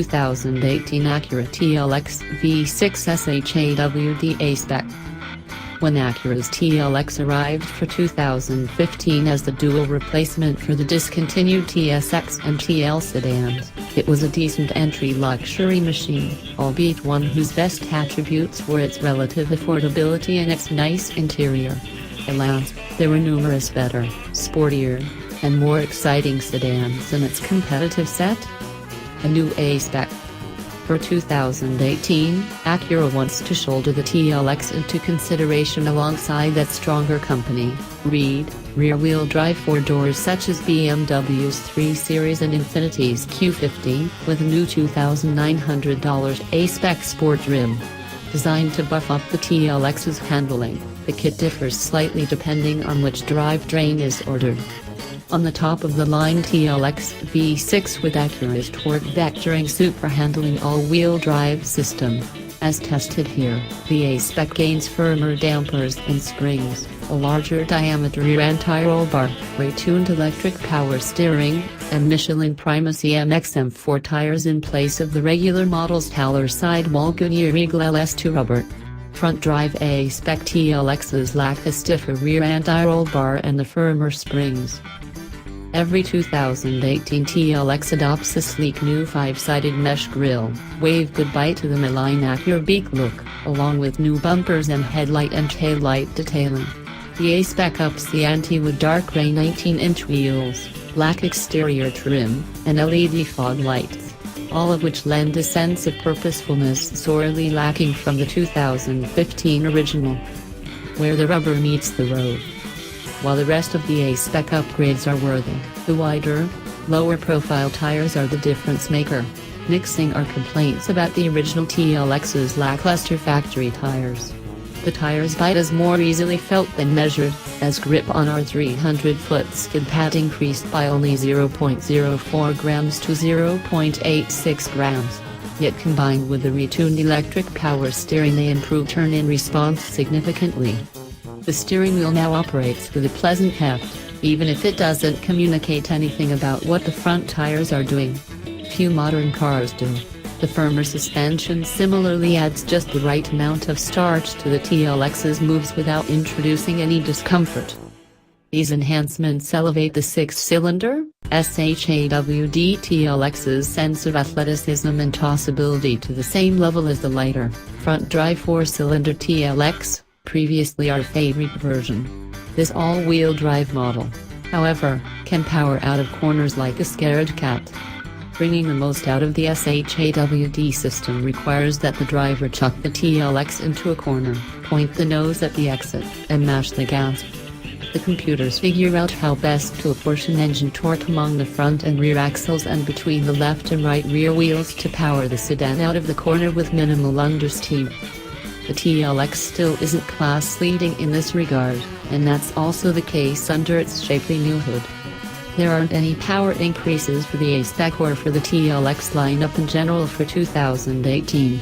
2018 Acura TLX V6 sh-awd a-spec. When Acura's TLX arrived for 2015 as the dual replacement for the discontinued TSX and TL sedans, it was a decent entry luxury machine, albeit one whose best attributes were its relative affordability and its nice interior. Alas, there were numerous better, sportier, and more exciting sedans in its competitive set. A new A-spec. For 2018, Acura wants to shoulder the TLX into consideration alongside that stronger company, rear-wheel drive four-doors such as BMW's 3 Series and Infinity's Q50, with a new $2,900 A-spec sport trim. Designed to buff up the TLX's handling, the kit differs slightly depending on which drivetrain is ordered. On the top-of-the-line TLX V6 with Acura's torque-vectoring super-handling all-wheel drive system. As tested here, the A-spec gains firmer dampers and springs, a larger diameter rear anti-roll bar, retuned electric power steering, and Michelin Primacy MXM4 tires in place of the regular model's taller sidewall Goodyear Eagle LS2 rubber. Front-drive A-spec TLXs lack the stiffer rear anti-roll bar and the firmer springs. Every 2018 TLX adopts a sleek new 5-sided mesh grille, wave goodbye to the malign Acura beak look, along with new bumpers and headlight and taillight detailing. The A-spec ups the ante with dark grey 19-inch wheels, black exterior trim, and LED fog lights, all of which lend a sense of purposefulness sorely lacking from the 2015 original. Where the rubber meets the road. While the rest of the A-spec upgrades are worthy, the wider, lower-profile tires are the difference maker. Mixing are complaints about the original TLX's lackluster factory tires. The tires bite is more easily felt than measured, as grip on our 300-foot skid pad increased by only 0.04 grams to 0.86 grams. Yet combined with the retuned electric power steering they improve turn-in response significantly. The steering wheel now operates with a pleasant heft, even if it doesn't communicate anything about what the front tires are doing. Few modern cars do. The firmer suspension similarly adds just the right amount of starch to the TLX's moves without introducing any discomfort. These enhancements elevate the 6-cylinder, sh-awd TLX's sense of athleticism and tossability to the same level as the lighter, front-drive 4-cylinder TLX, previously our favorite version. This all-wheel drive model, however, can power out of corners like a scared cat. Bringing the most out of the sh-awd system requires that the driver chuck the TLX into a corner, point the nose at the exit, and mash the gas. The computers figure out how best to apportion engine torque among the front and rear axles and between the left and right rear wheels to power the sedan out of the corner with minimal understeer. The TLX still isn't class-leading in this regard, and that's also the case under its shapely new hood. There aren't any power increases for the A-spec or for the TLX lineup in general for 2018.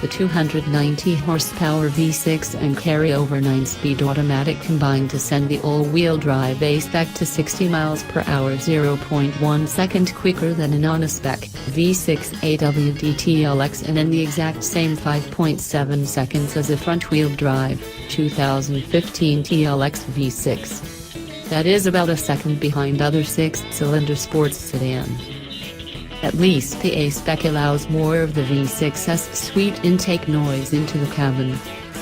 The 290 horsepower V6 and carryover 9-speed automatic combined to send the all-wheel drive A-spec to 60 miles per hour, 0.1 second quicker than a non-A-spec V6 AWD TLX, and in the exact same 5.7 seconds as a front-wheel drive 2015 TLX V6. That is about a second behind other 6-cylinder sports sedans. At least the A-spec allows more of the V6's sweet intake noise into the cabin.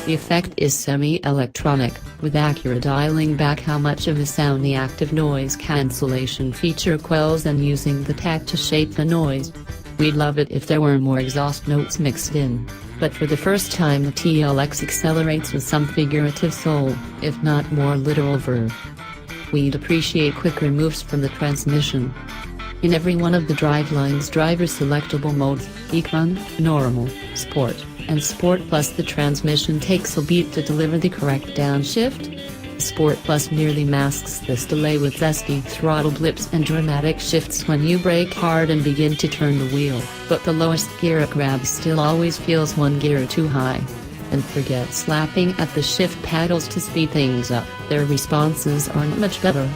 The effect is semi-electronic, with Acura dialing back how much of the sound the active noise cancellation feature quells and using the tach to shape the noise. We'd love it if there were more exhaust notes mixed in, but for the first time the TLX accelerates with some figurative soul, if not more literal verve. We'd appreciate quicker moves from the transmission. In every one of the driveline's driver-selectable modes, Econ, Normal, Sport, and Sport Plus, the transmission takes a beat to deliver the correct downshift. Sport Plus merely masks this delay with zesty throttle blips and dramatic shifts when you brake hard and begin to turn the wheel, but the lowest gear it grabs still always feels one gear too high. And forget slapping at the shift paddles to speed things up, their responses aren't much better.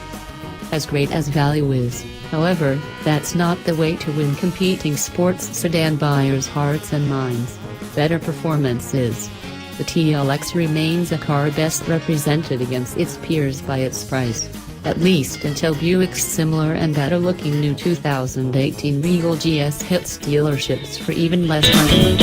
As great as value is, However, that's not the way to win competing sports sedan buyers' hearts and minds. Better performance is. The TLX remains a car best represented against its peers by its price. At least until Buick's similar and better-looking new 2018 Regal GS hits dealerships for even less money.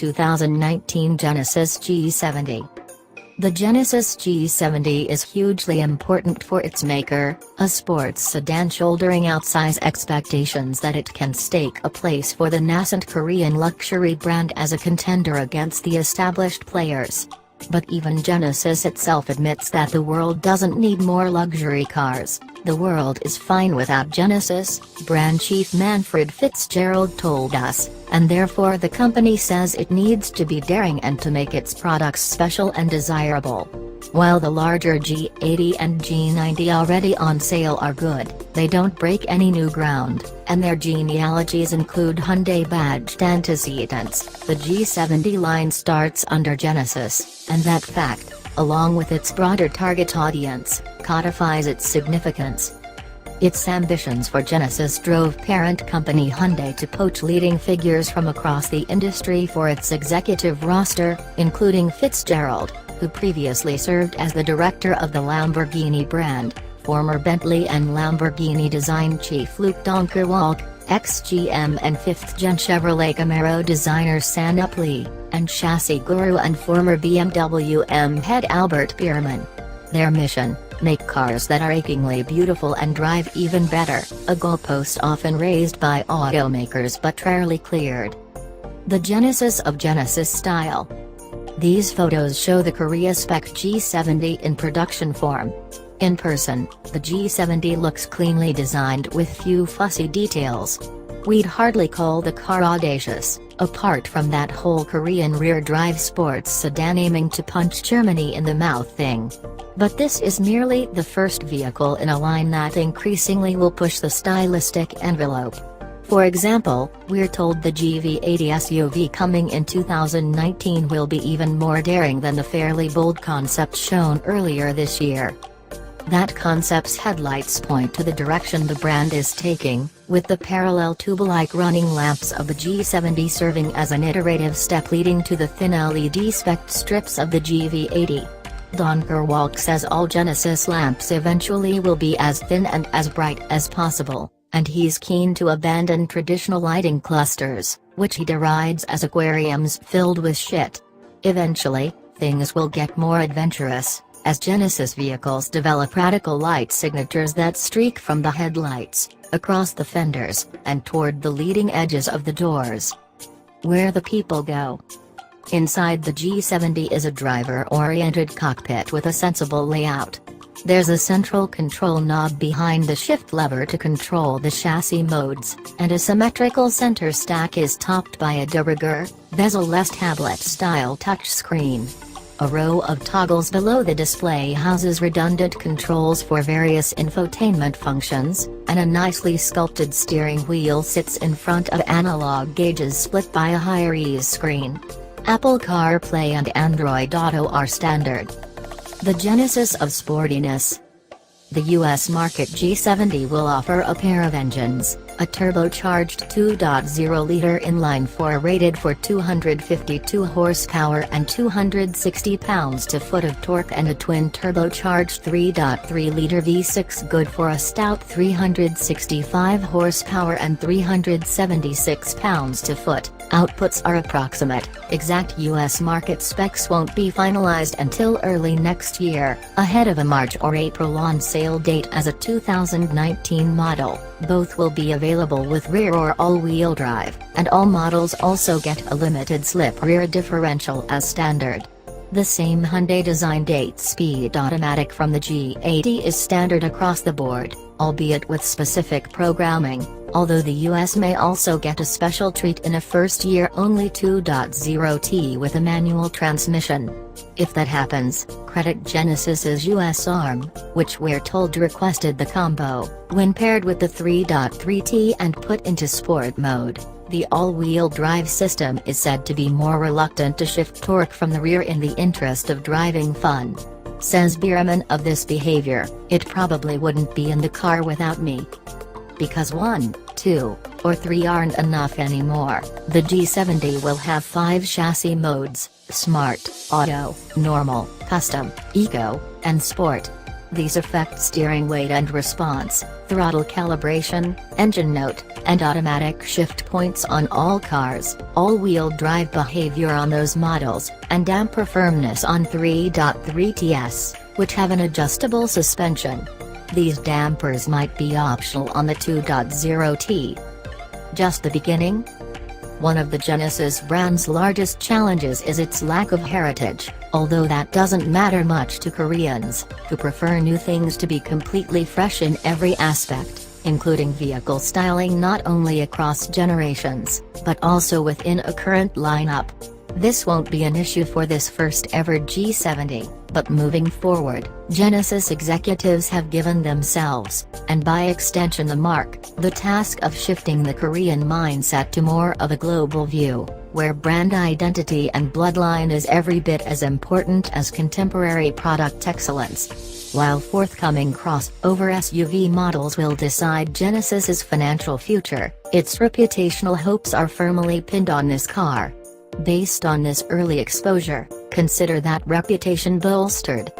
2019 Genesis G70. The Genesis G70 is hugely important for its maker, a sports sedan shouldering outsize expectations that it can stake a place for the nascent Korean luxury brand as a contender against the established players. But even Genesis itself admits that the world doesn't need more luxury cars. The world is fine without Genesis, brand chief Manfred Fitzgerald told us, and therefore the company says it needs to be daring and to make its products special and desirable. While the larger G80 and G90 already on sale are good, they don't break any new ground, and their genealogies include Hyundai-badged antecedents. The G70 line starts under Genesis, and that fact, along with its broader target audience, codifies its significance. Its ambitions for Genesis drove parent company Hyundai to poach leading figures from across the industry for its executive roster, including Fitzgerald, who previously served as the director of the Lamborghini brand, former Bentley and Lamborghini design chief Luke Donkerwalk, ex-GM and 5th-gen Chevrolet Camaro designer Sanup Lee, and chassis guru and former BMW M head Albert Biermann. Their mission: make cars that are achingly beautiful and drive even better, a goalpost often raised by automakers but rarely cleared. The genesis of Genesis style. These photos show the Korea spec G70 in production form. In person, the G70 looks cleanly designed with few fussy details. We'd hardly call the car audacious, apart from that whole Korean rear-drive sports sedan aiming to punch Germany in the mouth thing. But this is merely the first vehicle in a line that increasingly will push the stylistic envelope. For example, we're told the GV80 SUV coming in 2019 will be even more daring than the fairly bold concept shown earlier this year. That concept's headlights point to the direction the brand is taking, with the parallel tube-like running lamps of the G70 serving as an iterative step leading to the thin LED specked strips of the GV80. Donkerwalk says all Genesis lamps eventually will be as thin and as bright as possible, and he's keen to abandon traditional lighting clusters, which he derides as aquariums filled with shit. Eventually, things will get more adventurous, as Genesis vehicles develop radical light signatures that streak from the headlights, across the fenders, and toward the leading edges of the doors. Where the people go. Inside the G70 is a driver-oriented cockpit with a sensible layout. There's a central control knob behind the shift lever to control the chassis modes, and a symmetrical center stack is topped by a de rigueur, bezel-less tablet-style touchscreen. A row of toggles below the display houses redundant controls for various infotainment functions, and a nicely sculpted steering wheel sits in front of analog gauges split by a higher-ease screen. Apple CarPlay and Android Auto are standard. The genesis of sportiness. The US market G70 will offer a pair of engines, a turbocharged 2.0-liter inline-4 rated for 252 horsepower and 260 pounds-to-foot of torque, and a twin-turbocharged 3.3-liter V6 good for a stout 365 horsepower and 376 pounds-to-foot. Outputs are approximate. Exact US market specs won't be finalized until early next year, ahead of a March or April on-sale date as a 2019 model. Both will be available with rear or all-wheel drive, and all models also get a limited-slip rear differential as standard. The same Hyundai-designed 8-speed automatic from the G80 is standard across the board, albeit with specific programming, although the US may also get a special treat in a first-year-only 2.0T with a manual transmission. If that happens, credit Genesis's US arm, which we're told requested the combo, when paired with the 3.3T and put into sport mode. The all-wheel drive system is said to be more reluctant to shift torque from the rear in the interest of driving fun. Says Bierman of this behavior, "It probably wouldn't be in the car without me. Because 1, 2, or 3 aren't enough anymore." The G70 will have 5 chassis modes: Smart, Auto, Normal, Custom, Eco, and Sport. These affect steering weight and response, throttle calibration, engine note, and automatic shift points on all cars, all-wheel drive behavior on those models, and damper firmness on 3.3TS, which have an adjustable suspension. These dampers might be optional on the 2.0T. Just the beginning? One of the Genesis brand's largest challenges is its lack of heritage, although that doesn't matter much to Koreans, who prefer new things to be completely fresh in every aspect, including vehicle styling not only across generations, but also within a current lineup. This won't be an issue for this first-ever G70, but moving forward, Genesis executives have given themselves, and by extension the marque, the task of shifting the Korean mindset to more of a global view, where brand identity and bloodline is every bit as important as contemporary product excellence. While forthcoming crossover SUV models will decide Genesis's financial future, its reputational hopes are firmly pinned on this car. Based on this early exposure, consider that reputation bolstered.